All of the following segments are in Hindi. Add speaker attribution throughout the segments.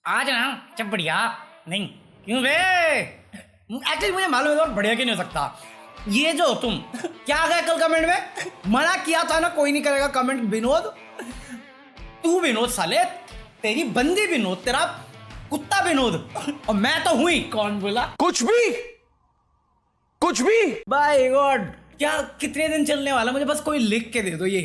Speaker 1: आज ना जब बढ़िया नहीं क्यों बे। एक्चुअली मुझे मालूम है और बढ़िया क्यों नहीं हो सकता। ये जो तुम क्या आ गया कल कमेंट में मना किया था ना कोई नहीं करेगा कमेंट विनोद। तू विनोद साले, तेरी बंदी विनोद, तेरा कुत्ता विनोद और मैं तो हुई कौन बोला
Speaker 2: कुछ भी
Speaker 1: बाय गॉड। क्या कितने दिन चलने वाला, मुझे बस कोई लिख के दे दो ये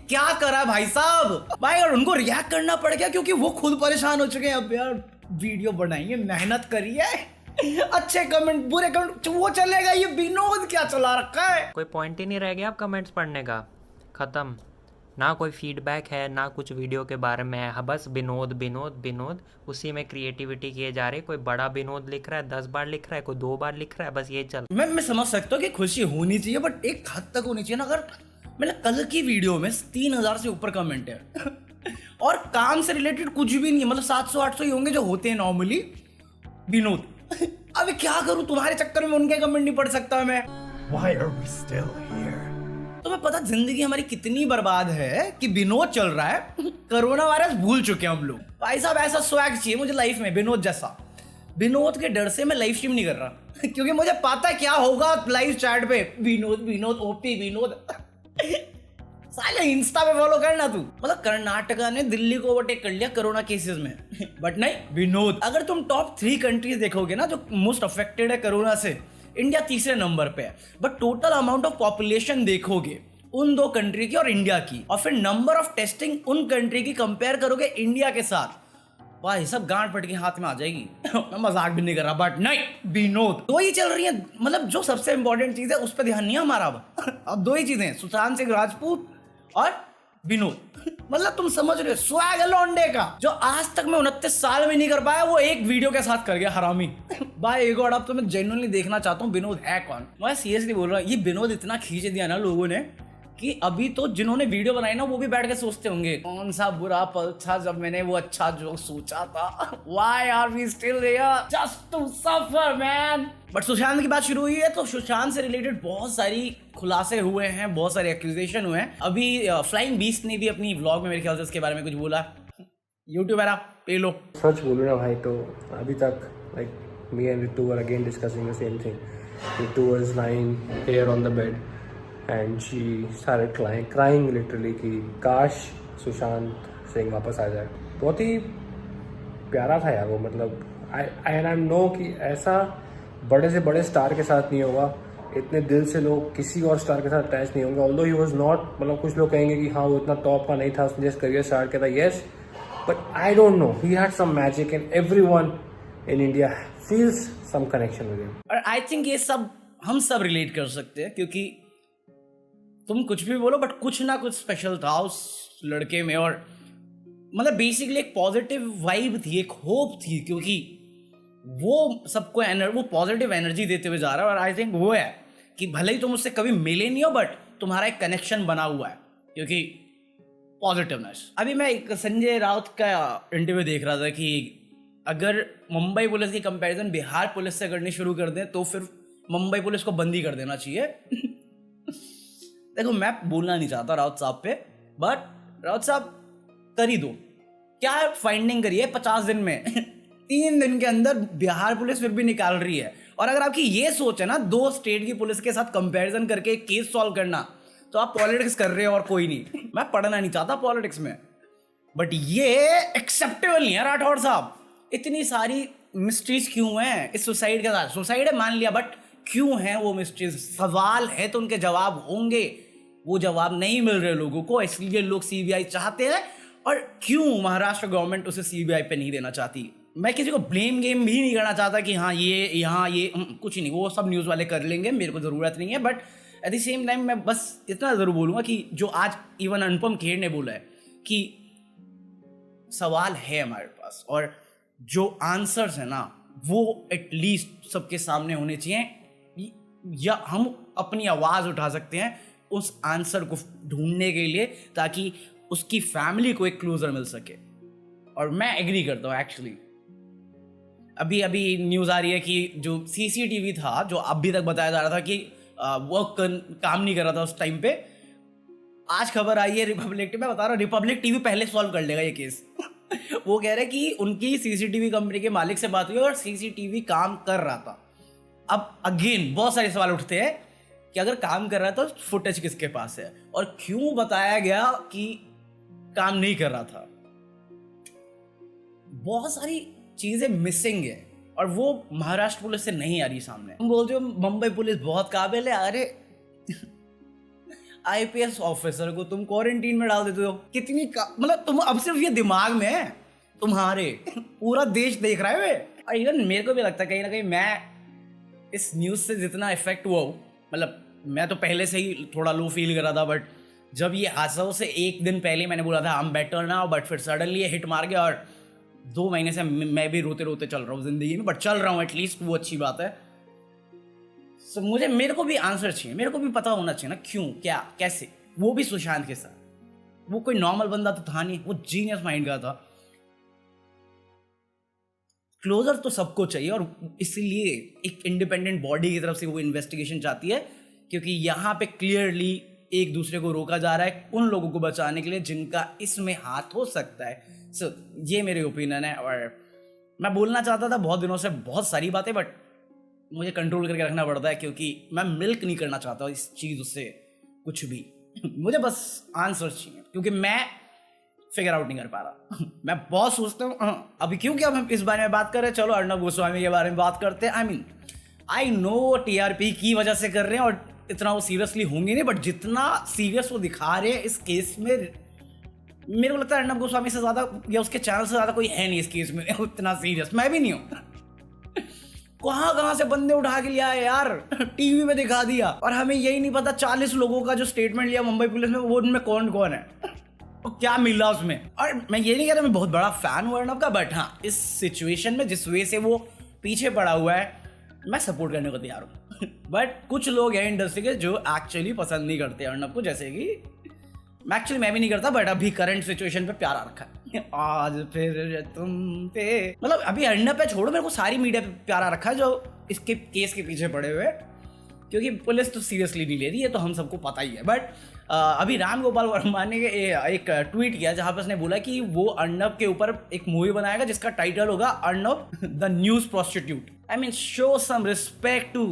Speaker 1: क्या करा भाई साहब। भाई और उनको रिएक्ट करना पड़ गया क्योंकि वो खुद परेशान हो चुके हैं। अब यार वीडियो बनाइए, मेहनत करिए, अच्छे कमेंट बुरे कमेंट वो चलेगा, ये विनोद क्या चला रखा है।
Speaker 3: कोई पॉइंट ही नहीं रह गया अब कमेंट्स पढ़ने का। ख़त्म, ना कोई फीडबैक है ना कुछ वीडियो के बारे में है। हाँ, बस विनोद विनोद विनोद, उसी में क्रिएटिविटी किए जा रहे। कोई बड़ा विनोद लिख रहा है 10 बार लिख रहा है, कोई 2 बार लिख रहा है, बस ये चल।
Speaker 1: मैं समझ सकता हूँ कि खुशी होनी चाहिए बट एक हद तक होनी चाहिए ना। अगर मैंने कल की वीडियो में 3000 से ऊपर कमेंट है और काम से रिलेटेड कुछ भी नहीं है, मतलब 700-800 ही होंगे जो होते हैं नॉर्मली। विनोद अभी क्या करूं, तुम्हारे चक्कर में उनके कमेंट नहीं पढ़ सकता मैं।
Speaker 2: Why are we still here?
Speaker 1: तुम्हें पता जिंदगी हमारी कितनी बर्बाद है कि विनोद चल रहा है, कोरोना वायरस भूल चुके हैं हम लोग। भाई साहब ऐसा स्वैग चाहिए मुझे लाइफ में विनोद जैसा। विनोद के डर से मैं लाइव स्ट्रीम नहीं कर रहा क्योंकि मुझे पता है क्या होगा लाइव चैट पे। विनोद विनोद ओपी विनोद साले इंस्टा पे फॉलो करना तू। मतलब कर्नाटका ने दिल्ली को ओवरटेक कर लिया कोरोना केसेस में बट नहीं विनोद। अगर तुम टॉप 3 कंट्रीज देखोगे ना जो मोस्ट अफेक्टेड है कोरोना से, इंडिया तीसरे नंबर पे है। But total amount of population देखोगे उन 2 कंट्री की और इंडिया की, और फिर नंबर ऑफ टेस्टिंग उन कंट्री की कंपेयर करोगे इंडिया के साथ, भाई सब गांड पट के हाथ में आ जाएगी मैं मजाक भी नहीं कर रहा बट नहीं विनोद। 2 ही चल रही है, मतलब जो सबसे इंपॉर्टेंट चीज है उस पर ध्यान नहीं है हमारा अब 2 ही चीजें, सुशांत सिंह राजपूत और विनोद। मतलब तुम समझ रहे हो स्वैग लौंडे का जो आज तक मैं 29 साल में नहीं कर पाया वो एक वीडियो के साथ कर गया हरामी भाई एक और। अब तो मैं जेन्युइनली देखना चाहता हूँ विनोद है कौन। मैं सीरियसली बोल रहा हूँ, ये विनोद इतना खींच दिया ना लोगों ने कि अभी तो जिन्होंने वीडियो बनाई ना वो भी बैठ के सोचते होंगे कौन सा बुरा पल था जब मैंने वो अच्छा जो सोचा था। Why are we still here? Just to suffer, man. But Sushant की बात शुरू हुई है तो सुशांत से रिलेटेड बहुत सारी खुलासे हुए हैं, बहुत सारे एक्यूजेशन हुए हैं। अभी फ्लाइंग बीस्ट ने भी अपनी व्लॉग में मेरे ख्याल से इसके बारे में कुछ बोला। यूट्यूब है पे लो।
Speaker 4: सच बोलूँ ना भाई तो अभी तक like me and Ritu were again discussing the same thing. Ritu was lying here on the bed and she started crying literally कि काश सुशांत सिंह वापस आ जाए। बहुत ही प्यारा था यार वो। मतलब आई नो कि ऐसा बड़े से बड़े स्टार के साथ नहीं होगा, इतने दिल से लोग किसी और स्टार के साथ अटैच नहीं होंगे। ऑल्दो ही वाज नॉट, मतलब कुछ लोग कहेंगे कि हाँ वो इतना टॉप का नहीं था, उसने जस्ट करियर स्टार्ट किया था, yes, but I don't know, he had some magic and everyone in India feels some connection with him.
Speaker 1: और आई थिंक ये सब हम सब रिलेट कर सकते हैं क्योंकि तुम कुछ भी बोलो बट कुछ ना कुछ स्पेशल था उस लड़के में। और मतलब बेसिकली एक पॉजिटिव वाइब थी, एक होप थी क्योंकि वो सबको वो पॉजिटिव एनर्जी देते हुए जा रहा है। और आई थिंक वो है कि भले ही तुम उससे कभी मिले नहीं हो बट तुम्हारा एक कनेक्शन बना हुआ है क्योंकि पॉजिटिवनेस। अभी मैं एक संजय राउत का इंटरव्यू देख रहा था कि अगर मुंबई पुलिस की कंपैरिजन बिहार पुलिस से करनी शुरू कर दें तो फिर मुंबई पुलिस को बंदी कर देना चाहिए देखो मैं बोलना नहीं चाहता राउत साहब पे बट राउत साहब कर ही दो। क्या फाइंडिंग करी है 50 दिन में 3 दिन के अंदर बिहार पुलिस फिर भी निकाल रही है। और अगर आपकी ये सोच है ना 2 स्टेट की पुलिस के साथ कंपैरिजन करके केस सॉल्व करना तो आप पॉलिटिक्स कर रहे हो और कोई नहीं। मैं पढ़ना नहीं चाहता पॉलिटिक्स में बट ये एक्सेप्टेबल नहीं है राठौड़ साहब। इतनी सारी मिस्ट्रीज क्यों हैं इस सुसाइड के साथ? सुसाइड है मान लिया बट क्यों है वो मिस्ट्रीज? सवाल है तो उनके जवाब होंगे, वो जवाब नहीं मिल रहे लोगों को, इसलिए लोग सीबीआई चाहते हैं। और क्यों महाराष्ट्र गवर्नमेंट उसे सीबीआई पे नहीं देना चाहती? मैं किसी को ब्लेम गेम भी नहीं करना चाहता कि हाँ ये यहाँ ये कुछ नहीं, वो सब न्यूज़ वाले कर लेंगे, मेरे को ज़रूरत नहीं है। But at the same time मैं बस इतना ज़रूर बोलूँगा कि जो आज इवन अनुपम खेर ने बोला है कि सवाल है हमारे पास और जो आंसर्स है ना वो एटलीस्ट सबके सामने होने चाहिए, या हम अपनी आवाज़ उठा सकते हैं उस आंसर को ढूंढने के लिए ताकि उसकी फैमिली को एक क्लोजर मिल सके। और मैं एग्री करता हूँ एक्चुअली। अभी न्यूज़ आ रही है कि जो सीसीटीवी था जो अभी तक बताया जा रहा था कि वो काम नहीं कर रहा था उस टाइम पे, आज खबर आई है रिपब्लिक टीवी, मैं बता रहा हूँ रिपब्लिक टीवी पहले सॉल्व कर लेगा ये केस वो कह रहे कि उनकी सीसीटीवी कंपनी के मालिक से बात हुई और सीसीटीवी काम कर रहा था। अब अगेन बहुत सारे सवाल उठते हैं कि अगर काम कर रहा था तो फुटेज किसके पास है और क्यों बताया गया कि काम नहीं कर रहा था। बहुत सारी चीजें मिसिंग है और वो महाराष्ट्र पुलिस से नहीं आ रही सामने। तुम बोलते हो मुंबई पुलिस बहुत काबिल है, अरे आईपीएस ऑफिसर को तुम क्वारंटीन में डाल देते हो। कितनी मतलब तुम अब सिर्फ ये दिमाग में है तुम्हारे, पूरा देश देख रहा है वे। और इवन मेरे को भी लगता है कहीं ना कहीं मैं इस न्यूज़ से जितना इफेक्ट हुआ हूँ, मतलब मैं तो पहले से ही थोड़ा लो फील कर रहा था, बट जब ये हादसा से एक दिन पहले मैंने बोला था हम बेटर ना, बट फिर सडनली ये हिट मार गया और 2 महीने से मैं भी रोते रोते चल रहा हूँ जिंदगी में, बट चल रहा हूँ एटलीस्ट, वो अच्छी बात है। सो मेरे को भी आंसर चाहिए, मेरे को भी पता होना चाहिए ना क्यों, क्या, कैसे। वो भी सुशांत के साथ, वो कोई नॉर्मल बंदा तो था नहीं, वो जीनियस माइंड का था। क्लोजर तो सबको चाहिए और इसीलिए एक इंडिपेंडेंट बॉडी की तरफ से वो इन्वेस्टिगेशन चाहती है, क्योंकि यहाँ पे क्लियरली एक दूसरे को रोका जा रहा है उन लोगों को बचाने के लिए जिनका इसमें हाथ हो सकता है। सो ये मेरे ओपिनियन है और मैं बोलना चाहता था बहुत दिनों से बहुत सारी बातें, बट मुझे कंट्रोल करके रखना पड़ता है क्योंकि मैं मिल्क नहीं करना चाहता इस चीज़ उससे कुछ भी। मुझे बस आंसर चाहिए क्योंकि मैं फिगर आउट नहीं कर पा रहा। मैं बहुत सोचता हूँ अभी क्योंकि अब हम इस बारे में बात कर रहे हैं, चलो अर्णब गोस्वामी के बारे में बात करते हैं। आई नो टीआरपी की वजह से कर रहे हैं और इतना वो सीरियसली होंगे नहीं, बट जितना सीरियस वो दिखा रहे हैं इस केस में, मेरे को लगता है अर्णब गोस्वामी से ज़्यादा या उसके चैनल से ज़्यादा कोई है नहीं इस केस में उतना सीरियस। मैं भी नहीं हूँ। कहाँ से बंदे उठा के लिया है यार, टीवी में दिखा दिया और हमें यही नहीं पता 40 लोगों का जो स्टेटमेंट लिया मुंबई पुलिस में वो उनमें कौन कौन है और क्या मिला उसमें। और मैं ये नहीं कह रहा मैं बहुत बड़ा फैन हूँ अर्णब का, बट हाँ इस सिचुएशन में जिस वे से वो पीछे पड़ा हुआ है मैं सपोर्ट करने को तैयार हूँ। बट कुछ लोग हैं इंडस्ट्री के जो एक्चुअली पसंद नहीं करते अर्णब को, जैसे कि मैं भी नहीं करता, बट अभी करंट सिचुएशन पे प्यार आ रखा है। आज फिर तुम पे, मतलब अभी अर्णब पे छोड़ो, मेरे को सारी मीडिया पे प्यार आ रखा है जो इसके केस के पीछे पड़े हुए, क्योंकि पुलिस तो सीरियसली नहीं ले रही है, तो हम सबको पता ही है। बट अभी राम गोपाल वर्मा ने एक ट्वीट किया जहाँ पर उसने बोला कि वो अर्णब के ऊपर एक मूवी बनाएगा जिसका टाइटल होगा Arnab the news prostitute. I mean show some respect to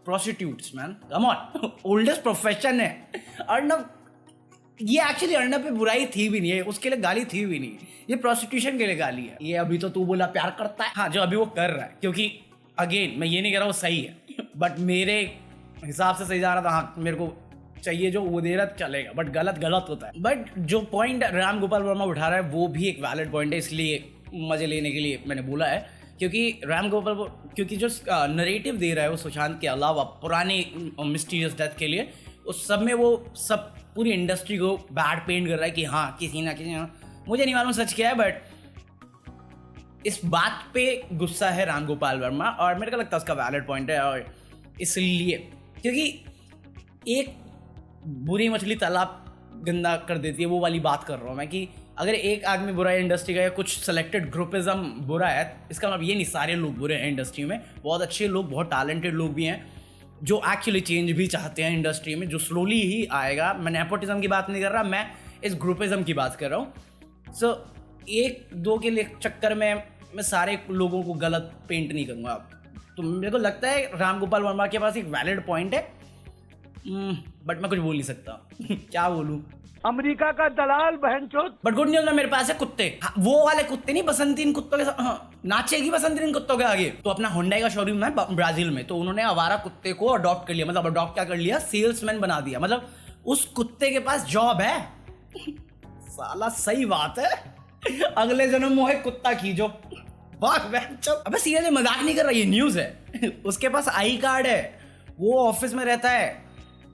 Speaker 1: prostitutes man, come on, oldest profession है अर्णब। ये एक्चुअली अर्णब पे बुराई थी भी नहीं है, उसके लिए गाली थी भी नहीं, ये प्रोस्टिट्यूशन के लिए गाली है। ये अभी तो तू बोला प्यार करता है, हाँ जो अभी वो कर रहा है, क्योंकि अगेन मैं ये नहीं कह रहा वो सही है, बट मेरे हिसाब से सही जा रहा था। हाँ मेरे को चाहिए जो वो दे रहा चलेगा, बट गलत होता है। बट जो पॉइंट राम गोपाल वर्मा उठा रहा है वो भी एक वैलिड पॉइंट है, इसलिए मजे लेने के लिए मैंने बोला है। क्योंकि राम गोपाल, क्योंकि जो नरेटिव दे रहा है वो सुशांत के अलावा पुरानी मिस्टीरियस डेथ के लिए, उस सब में वो सब पूरी इंडस्ट्री को बैड पेंट कर रहा है कि हाँ किसी ना किसी, मुझे नहीं मालूम सच क्या है, बट इस बात पे गुस्सा है राम गोपाल वर्मा और मेरे को लगता है उसका वैलिड पॉइंट है। और इसलिए क्योंकि एक बुरी मछली तालाब गंदा कर देती है, वो वाली बात कर रहा हूँ मैं, कि अगर एक आदमी बुरा है इंडस्ट्री का या कुछ सेलेक्टेड ग्रुपिज्म बुरा है, इसका मतलब ये नहीं सारे लोग बुरे हैं इंडस्ट्री में। बहुत अच्छे लोग, बहुत टैलेंटेड लोग भी हैं जो एक्चुअली चेंज भी चाहते हैं इंडस्ट्री में, जो स्लोली ही आएगा। मैं नेपोटिज्म की बात नहीं कर रहा, मैं इस ग्रुपिज्म की बात कर रहा हूँ। सो एक दो के लिए चक्कर में मैं सारे लोगों को गलत पेंट नहीं करूँगा। तो मेरे को लगता है राम गोपाल वर्मा के पास एक वैलिड पॉइंट है, बट मैं कुछ बोल नहीं सकता। क्या बोलूँ,
Speaker 2: अमेरिका का दलाल बहनचोद।
Speaker 1: बट गुड न्यूज़ में मेरे पास है कुत्ते। हाँ, वो वाले कुत्ते नहीं, बसंतीन कुत्तों के साथ नाचेगी बसंतीन कुत्तों के आगे। तो अपना होंडा का शोरूम है ब्राजील में, तो उन्होंने आवारा कुत्ते को अडॉप्ट कर लिया, मतलब अडॉप्ट क्या कर लिया, सेल्समैन बना दिया। मतलब उस कुत्ते के पास जॉब है। साला सही बात है, अगले जन्म मोहे कुत्ता खींचो। अबे सीरियसली मजाक नहीं कर रहा, ये न्यूज़ है। उसके पास आई कार्ड है, वो ऑफिस में रहता है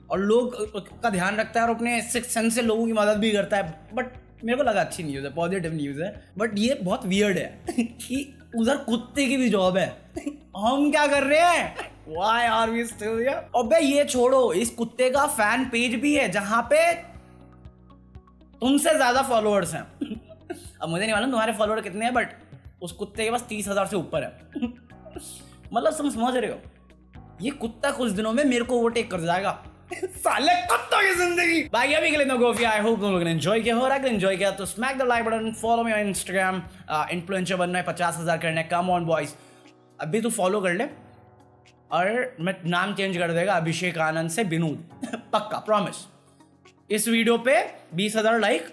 Speaker 1: और लोग का ध्यान रखता है और अपने सिक्स सेंस से लोगों की मदद भी करता है। बट मेरे को लगा अच्छी न्यूज़ है, पॉजिटिव न्यूज़ है। बट ये बहुत वियर्ड है कि उधर कुत्ते की भी जॉब है, हम क्या कर रहे हैं? Why are we still here? अबे ये छोड़ो, इस कुत्ते का फैन पेज भी है जहां पे तुमसे ज्यादा फॉलोअर्स हैं। अब मुझे नहीं मालूम तुम्हारे फॉलोअर कितने हैं, बट उस कुत्ते के पास 30,000 से ऊपर है। मतलब तुम समझ रहे हो, ये कुत्ता कुछ दिनों में मेरे को ओवरटेक कर जाएगा। साले कुत्तों की जिंदगी। बाकी अभी के लिए नो गोफी, आई होप तुम लोगों ने एंजॉय किया हो। अगर एंजॉय किया तो smack the like button, follow me on Instagram. Influencer बनना है, 50,000 करना है, कम ऑन बॉयज, अभी तू फॉलो कर ले और मैं नाम चेंज कर देगा अभिषेक आनंद से विनोद पक्का प्रॉमिस। इस वीडियो पे 20,000 लाइक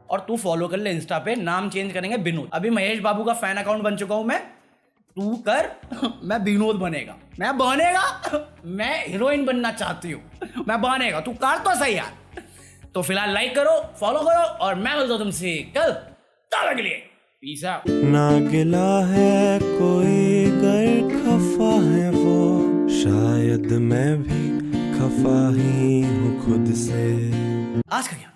Speaker 1: और तू फॉलो कर ले इंस्टा पे, नाम चेंज करेंगे विनोद। अभी महेश बाबू का फैन अकाउंट बन चुका हूं मैं, तू कर मैं विनोद बनेगा, मैं हीरोइन बनना चाहती हूँ, मैं बनेगा, तू कर तो सही यार। तो फिलहाल लाइक करो, फॉलो करो और मैं मिलता हूं तुमसे कल, तब तक के लिए पीस आउट।
Speaker 5: ना गिला है कोई गर खफा है वो, शायद मैं भी खफा ही हूँ खुद से।
Speaker 1: आज का क्या,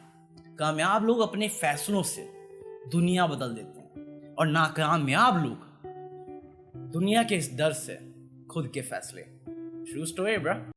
Speaker 1: कामयाब लोग अपने फैसलों से दुनिया बदल देते हैं और नाकामयाब लोग दुनिया के इस डर से खुद के फैसले। True story bro.